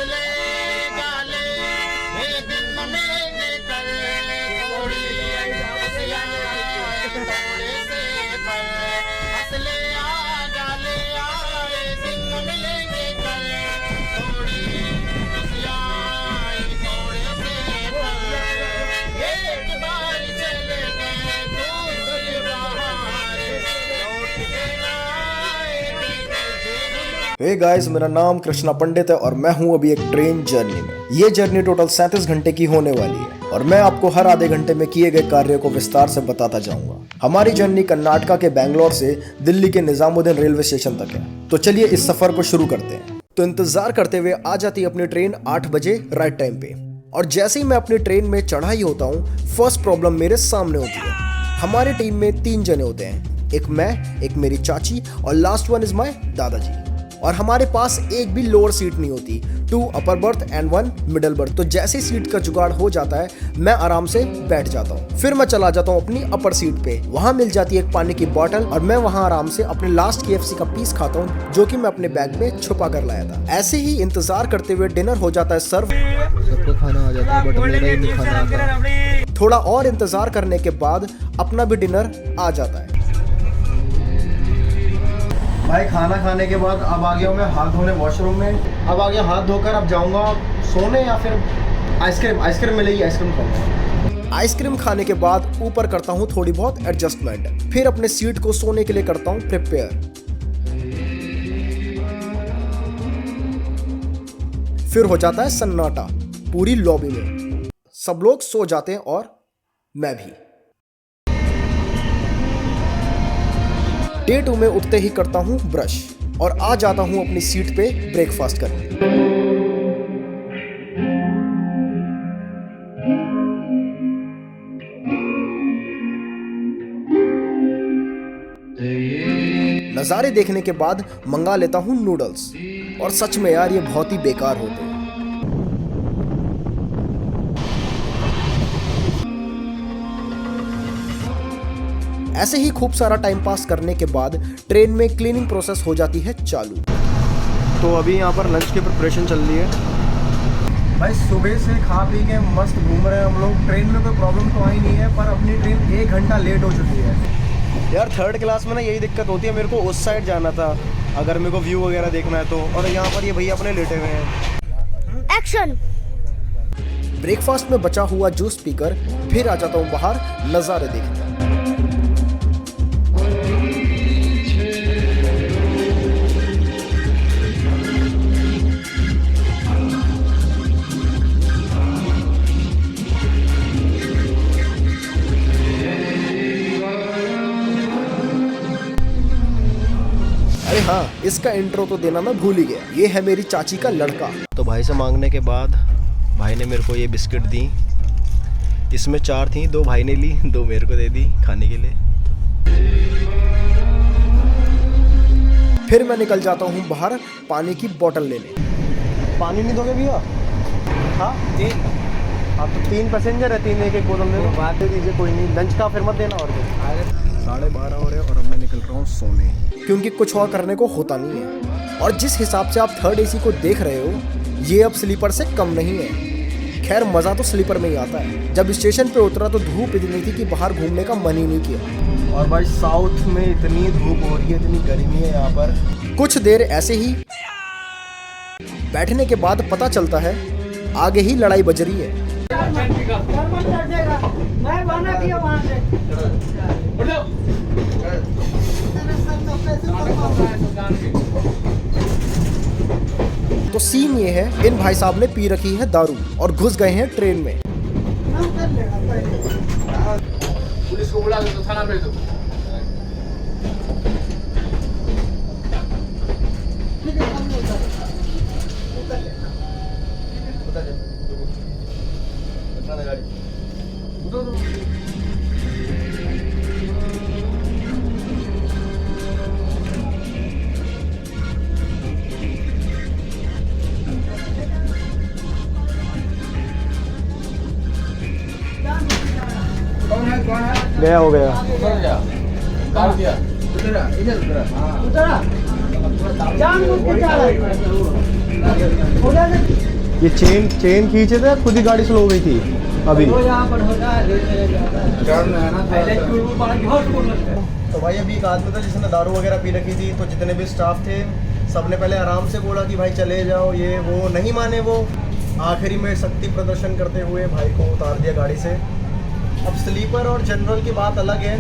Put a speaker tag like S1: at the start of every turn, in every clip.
S1: हंसले गाले एक दिन मिलेंगे कल थोड़ी खुशियाँ थोड़े से पल हंसले गाले एक दिन मिलेंगे कल थोड़ी खुशियाँ थोड़े से पल एक बार चले गए दूसरी बाहर लौट के ना आएंगे कभी।
S2: हे गाइस, मेरा नाम कृष्णा पंडित है और मैं हूं अभी एक ट्रेन जर्नी में। ये जर्नी टोटल 37 घंटे की होने वाली है और मैं आपको हर आधे घंटे में किए गए कार्यों को विस्तार से बताता जाऊंगा। हमारी जर्नी कर्नाटका के बैंगलोर से दिल्ली के निजामुद्दीन रेलवे स्टेशन तक है। तो चलिए इस सफर को शुरू करते हैं। तो इंतजार करते हुए आ जाती है अपनी ट्रेन 8 बजे राइट टाइम पे। और जैसे ही मैं अपनी ट्रेन में चढ़ा ही होता हूँ, फर्स्ट प्रॉब्लम मेरे सामने होती है। हमारी टीम में 3 जने होते हैं, एक मैं, एक मेरी चाची और लास्ट वन इज माय दादाजी। और हमारे पास एक भी लोअर सीट नहीं होती, 2 upper berth and 1 middle birth. तो जैसे सीट का जुगाड़ हो जाता है, मैं आराम से बैठ जाता हूँ। फिर मैं चला जाता हूँ अपनी अपर सीट पे। वहाँ मिल जाती है एक पानी की बोतल और मैं वहाँ आराम से अपने लास्ट KFC का पीस खाता हूँ, जो कि मैं अपने बैग में छुपा कर लाया था। ऐसे ही इंतजार करते हुए डिनर हो जाता है सर्व।
S3: सबको खाना आ जाता है, बट मेरा ही नहीं खाना आता।
S2: थोड़ा और इंतजार करने के बाद अपना भी डिनर आ जाता है। भाई खाना खाने के बाद अब आ गया हूँ मैं हाथ धोने वॉशरूम में। अब आ गया हाथ धोकर, अब जाऊंगा सोने या फिर आइसक्रीम मिलेगी, आइसक्रीम खाऊंगा। आइसक्रीम खाने के बाद ऊपर करता हूँ थोड़ी बहुत एडजस्टमेंट, फिर अपने सीट को सोने के लिए करता हूँ प्रिपेयर। फिर हो जाता है सन्नाटा पूरी लॉबी में, सब लोग सो जाते हैं और मैं भी। डे 2 में उठते ही करता हूँ ब्रश और आ जाता हूँ अपनी सीट पे ब्रेकफास्ट करने। नज़ारे देखने के बाद मंगा लेता हूँ नूडल्स और सच में यार ये बहुत ही बेकार होते हैं। ऐसे ही खूब सारा टाइम पास करने के बाद ट्रेन में क्लीनिंग प्रोसेस हो जाती है चालू। तो अभी यहाँ पर लंच की प्रिपरेशन चल रही है। भाई सुबह से खा पी के मस्त घूम रहे हैं हम लोग। ट्रेन में कोई प्रॉब्लम तो आई नहीं है, पर अपनी ट्रेन 1 घंटा लेट हो चुकी है। यार 3rd क्लास में ना यही दिक्कत होती है। मेरे को उस साइड जाना था अगर मेरे को व्यू वगैरह देखना है तो, और यहाँ पर ये भैया अपने लेटे हुए हैं।
S4: एक्शन।
S2: ब्रेकफास्ट में बचा हुआ जूस पीकर फिर आ जाता हूँ बाहर नज़ारे देखने। अरे हाँ, इसका इंट्रो तो देना मैं भूल ही गया। ये है मेरी चाची का लड़का। तो भाई से मांगने के बाद भाई ने मेरे को ये बिस्किट दी। इसमें 4 थी, 2 भाई ने ली, 2 मेरे को दे दी खाने के लिए। फिर मैं निकल जाता हूँ बाहर पानी की बोतल लेने। पानी नहीं दोगे भैया? हाँ 3। हाँ तो 3 पैसेंजर है, 3 एक बोतल दे दो। बात दे दीजिए, कोई नहीं। लंच का फिर मत देना। और 12:30 हो रहे हैं और अब मैं निकल रहा हूँ सोने, क्योंकि कुछ और करने को होता नहीं है। और जिस हिसाब से आप 3rd AC को देख रहे हो, ये अब स्लीपर से कम नहीं है। खैर मज़ा तो स्लीपर में ही आता है। जब स्टेशन पे उतरा तो धूप इतनी थी कि बाहर घूमने का मन ही नहीं किया। और भाई साउथ में इतनी धूप हो रही है, इतनी गर्मी है यहाँ पर। कुछ देर ऐसे ही बैठने के बाद पता चलता है आगे ही लड़ाई बज रही है। तो सीन ये है, इन भाई साहब ने पी रखी है दारू और घुस गए हैं ट्रेन में।
S1: पुलिस को बुला दो, थाना भेज दो।
S2: गया हो गया।
S4: जानबूझ के जा रहा है।
S3: ये चेन खींचे थे, खुद ही गाड़ी स्लो हो गई थी अभी। तो भाई अभी एक आदमी था जिसने दारू वगैरह पी रखी थी, तो जितने भी स्टाफ थे सबने पहले आराम से बोला कि भाई चले जाओ, ये वो नहीं माने। वो आखिरी में शक्ति प्रदर्शन करते हुए भाई को उतार दिया गाड़ी से। अब स्लीपर और जनरल की बात अलग है,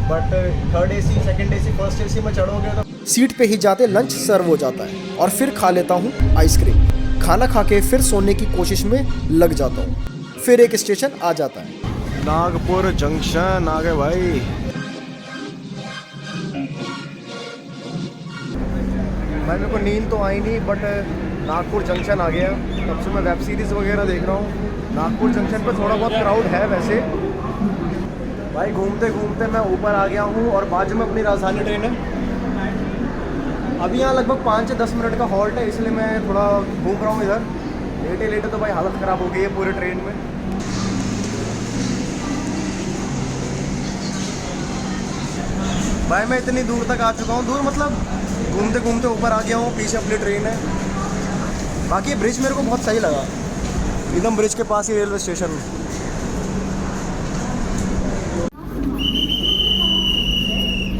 S3: but third AC, second AC, first AC में चढ़ोगे तो
S2: सीट पे ही जाते लंच सर्व हो जाता है और फिर खा लेता हूँ आइसक्रीम। खाना खा के फिर सोने की कोशिश में लग जाता हूँ। फिर एक स्टेशन आ जाता है,
S3: नागपुर जंक्शन आ गए भाई। भाई मेरे को नींद तो आई नहीं, बट नागपुर जंक्शन आ गया। तब से मैं वेब सीरीज़ वगैरह देख रहा हूँ। नागपुर जंक्शन पर थोड़ा बहुत क्राउड है वैसे। भाई घूमते घूमते मैं ऊपर आ गया हूँ और बाजू में अपनी राजधानी ट्रेन है। अभी यहाँ लगभग 5 से 10 मिनट का हॉल्ट है, इसलिए मैं थोड़ा घूम रहा हूँ इधर। लेटे लेटे तो भाई हालत ख़राब हो गई है पूरे ट्रेन में। भाई मैं इतनी दूर तक आ चुका हूँ, दूर मतलब घूमते घूमते ऊपर आ गया हूँ। पीछे अपनी ट्रेन है। बाकी ये ब्रिज मेरे को बहुत सही लगा, एकदम ब्रिज के पास ही रेलवे स्टेशन।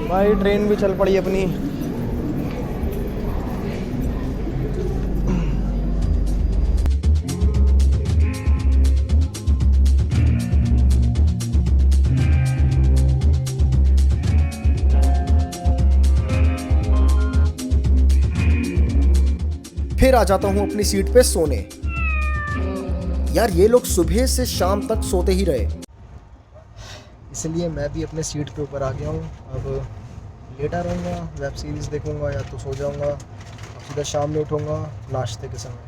S3: भाई ट्रेन भी चल पड़ी अपनी।
S2: फिर आ जाता हूँ अपनी सीट पे सोने। यार ये लोग सुबह से शाम तक सोते ही रहे,
S3: इसलिए मैं भी अपने सीट पे ऊपर आ गया हूँ। अब लेटा रहूँगा, वेब सीरीज़ देखूँगा या तो सो जाऊँगा। सीधा शाम में उठूँगा नाश्ते के समय।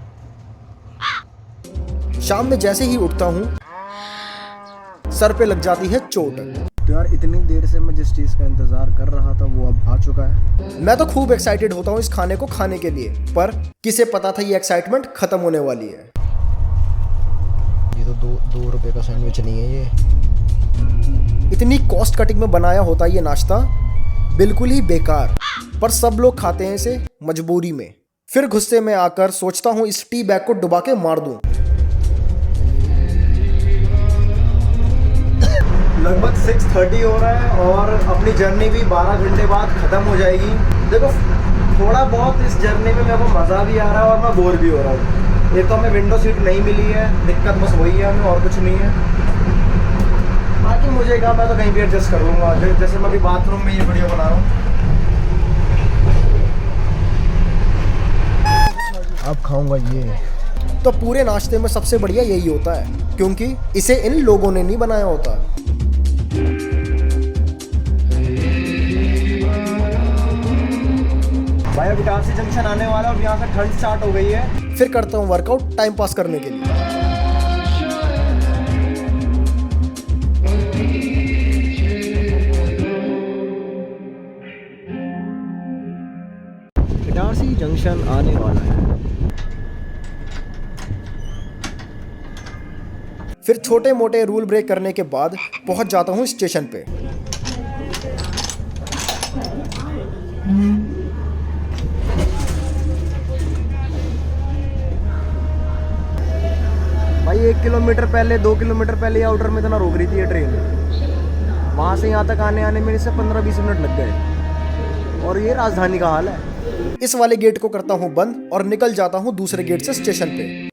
S2: शाम में जैसे ही उठता हूँ सर पे लग जाती है चोट।
S3: तो यार इतनी देर से मैं जिस चीज़ का इंतज़ार कर रहा था वो अब आ चुका है।
S2: मैं तो खूब एक्साइटेड होता हूँ इस खाने को खाने के लिए, पर किसे पता था ये एक्साइटमेंट खत्म होने वाली है।
S3: ये तो दो रुपये का सैंडविच नहीं है ये।
S2: इतनी कॉस्ट कटिंग में बनाया होता ये नाश्ता, बिल्कुल ही बेकार, पर सब लोग खाते हैं इसे मजबूरी में। फिर गुस्से में आकर सोचता हूँ इस टी बैग को डुबा के मार दूं।
S3: लगभग 6:30 हो रहा है और अपनी जर्नी भी 12 घंटे बाद ख़त्म हो जाएगी। देखो थोड़ा बहुत इस जर्नी में मेरे को मज़ा भी आ रहा है और मैं बोर भी हो रहा हूँ। एक तो हमें विंडो सीट नहीं मिली है, दिक्कत बस वही है हमें, और कुछ नहीं है। बाकी मुझे कहा मैं तो कहीं भी एडजस्ट कर लूँगा। जैसे मैं अभी बाथरूम में ये वीडियो बना रहा हूँ। अब खाऊंगा ये।
S2: तो पूरे नाश्ते में सबसे बढ़िया यही होता है, क्योंकि इसे इन लोगों ने नहीं बनाया होता।
S3: भाई अब इटारसी जंक्शन आने वाला है और यहाँ से ठंड स्टार्ट हो गई है।
S2: फिर करता हूँ वर्कआउट टाइम पास करने के लिए।
S3: इटारसी जंक्शन आने वाला है।
S2: फिर छोटे मोटे रूल ब्रेक करने के बाद पहुंच जाता हूँ स्टेशन पे।
S3: भाई 1 किलोमीटर पहले, 2 किलोमीटर पहले आउटर में इतना रोक रही थी ये ट्रेन। वहाँ से यहाँ तक आने में से 15-20 मिनट लग गए। और ये राजधानी का हाल है।
S2: इस वाले गेट को करता हूँ बंद और निकल जाता हूँ दूसरे गेट से स्टेशन पे।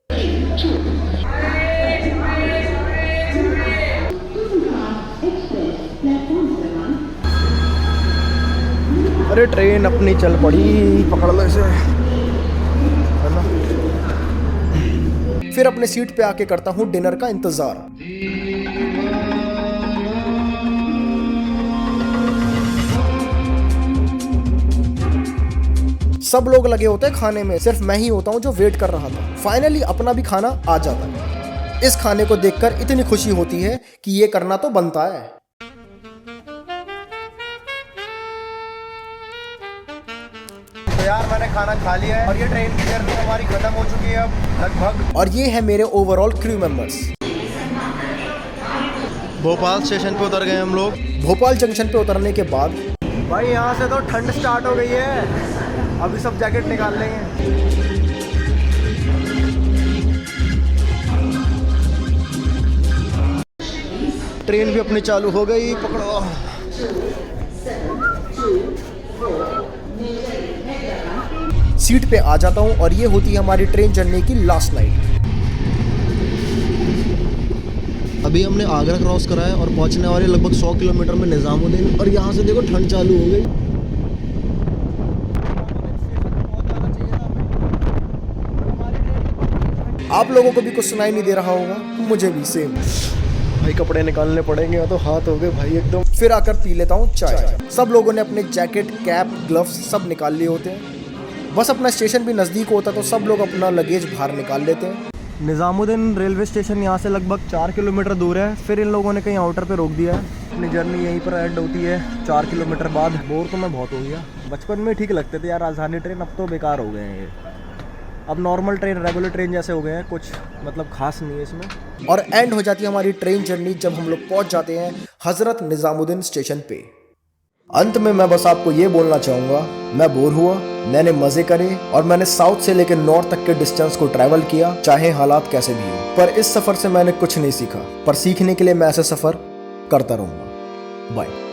S3: अरे ट्रेन अपनी चल पड़ी, पकड़ लो इसे।
S2: फिर अपने सीट पे आके करता हूँ डिनर का इंतजार। सब लोग लगे होते हैं खाने में, सिर्फ मैं ही होता हूँ जो वेट कर रहा था। फाइनली अपना भी खाना आ जाता है। इस खाने को देखकर इतनी खुशी होती है कि ये करना तो बनता है।
S3: तो यार मैंने खाना खा लिया है और ये ट्रेन की जर्नी हमारी खत्म हो चुकी है अब लगभग।
S2: और ये है मेरे overall crew members.
S3: Bhopal station पे उतर गए हम लोग।
S2: भोपाल जंक्शन पे उतरने के बाद
S3: भाई यहाँ से तो ठंड स्टार्ट हो गई है। अभी सब जैकेट निकाल लेंगे। ट्रेन भी अपनी चालू हो गई, पकड़ो।
S2: सीट पे आ जाता हूँ और ये होती है हमारी ट्रेन जर्नी की लास्ट नाइट।
S3: अभी हमने आगरा क्रॉस करा है और पहुंचने वाले लगभग 100 किलोमीटर में निज़ामुद्दीन, और यहाँ से देखो ठंड चालू हो गई।
S2: आप लोगों को भी कुछ सुनाई नहीं दे रहा होगा, मुझे भी सेम।
S3: भाई कपड़े निकालने पड़ेंगे, या तो हाथ हो गए भाई एकदम।
S2: फिर आकर पी लेता हूँ चाय। सब लोगों ने अपने जैकेट, कैप, ग्लव्स सब निकाल लिए होते हैं। बस अपना स्टेशन भी नज़दीक होता तो सब लोग अपना लगेज बाहर निकाल लेते हैं।
S3: निज़ामुद्दीन रेलवे स्टेशन यहाँ से लगभग 4 किलोमीटर दूर है। फिर इन लोगों ने कहीं आउटर पे रोक दिया है। अपनी जर्नी यहीं पर एंड होती है 4 किलोमीटर बाद। बोर तो मैं बहुत हो गया, बचपन में ठीक लगते थे यार राजधानी ट्रेन, अब तो बेकार हो गए हैं ये। अब नॉर्मल ट्रेन, रेगुलर ट्रेन जैसे हो गए हैं, कुछ मतलब खास नहीं है इसमें।
S2: और एंड हो जाती है हमारी ट्रेन जर्नी जब हम लोग पहुंच जाते हैं हजरत निज़ामुद्दीन स्टेशन पे। अंत में मैं बस आपको ये बोलना चाहूँगा, मैं बोर हुआ, मैंने मज़े करे और मैंने साउथ से लेकर नॉर्थ तक के डिस्टेंस को ट्रैवल किया, चाहे हालात कैसे भी हो। पर इस सफ़र से मैंने कुछ नहीं सीखा, पर सीखने के लिए मैं ऐसे सफ़र करता रहूँगा। बाय।